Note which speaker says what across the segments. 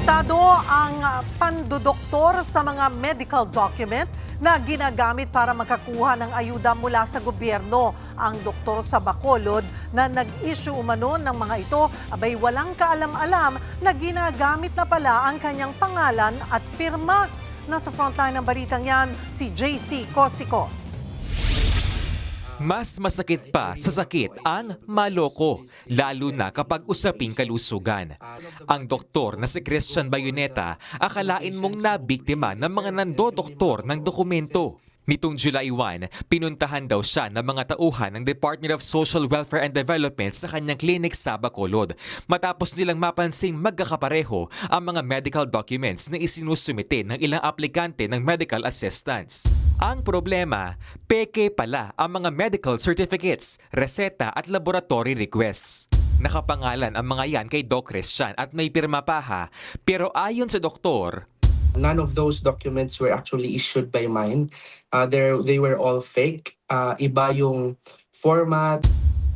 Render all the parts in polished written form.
Speaker 1: Limitado ang pandudoktor sa mga medical document na ginagamit para makakuha ng ayuda mula sa gobyerno. Ang doktor sa Bacolod na nag-issue umano ng mga ito abay walang kaalam-alam na ginagamit na pala ang kanyang pangalan at pirma. Nasa frontline ng balitang yan, si JC Cosico.
Speaker 2: Mas masakit pa sa sakit ang maloko, lalo na kapag usaping kalusugan. Ang doktor na si Christian Bayoneta, akalain mong nabiktima ng mga nandodoktor ng dokumento. Nitong July 1, pinuntahan daw siya ng mga tauhan ng Department of Social Welfare and Development sa kanyang clinic sa Bacolod. Matapos nilang mapansing magkakapareho ang mga medical documents na isinusumite ng ilang aplikante ng medical assistance. Ang problema, peke pala ang mga medical certificates, reseta at laboratory requests. Nakapangalan ang mga yan kay Doc Christian at may pirma pa ha, pero ayon sa doktor,
Speaker 3: none of those documents were actually issued by mine. They were all fake. Iba yung format.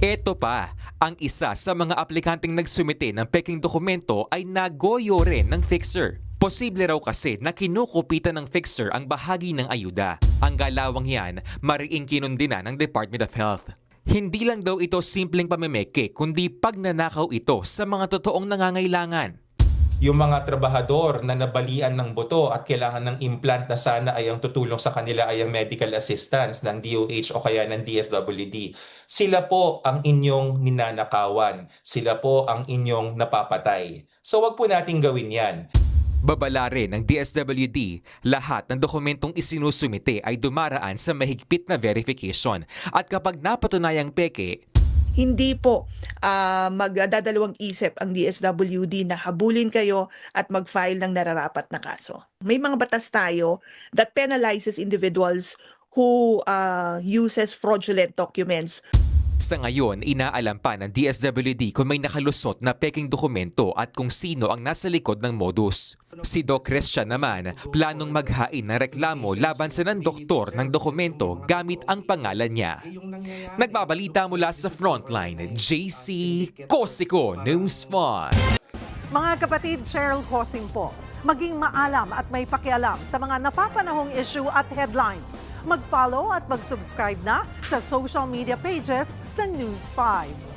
Speaker 2: Eto pa, ang isa sa mga aplikanteng nagsumite ng peking dokumento ay nagoyo rin ng fixer. Posible raw kasi na kinukupitan ng fixer ang bahagi ng ayuda. Ang galawang yan, mariing kinundina ng Department of Health. Hindi lang daw ito simpleng pamemeke, kundi pagnanakaw ito sa mga totoong nangangailangan.
Speaker 4: Yung mga trabahador na nabalian ng buto at kailangan ng implant na sana ay ang tutulong sa kanila ay ang medical assistance ng DOH o kaya ng DSWD. Sila po ang inyong ninanakawan. Sila po ang inyong napapatay. So wag po nating gawin yan.
Speaker 2: Babala rin ng DSWD, lahat ng dokumentong isinusumite ay dumaraan sa mahigpit na verification. At kapag napatunayang peke,
Speaker 5: hindi po magdadalawang isip ang DSWD na habulin kayo at mag-file ng nararapat na kaso. May mga batas tayo that penalizes individuals who uses fraudulent documents.
Speaker 2: sa ngayon, inaalam pa ng DSWD kung may nakalusot na peking dokumento at kung sino ang nasa likod ng modus. Si Doc Christian naman, planong maghain ng reklamo laban sa doktor ng dokumento gamit ang pangalan niya. Nagbabalita mula sa Frontline, JC Cosico, News 5.
Speaker 1: Mga kapatid, Cheryl Cosing po. Maging maalam at may pakialam sa mga napapanahong issue at headlines. Mag-follow at mag-subscribe na sa social media pages ng News 5.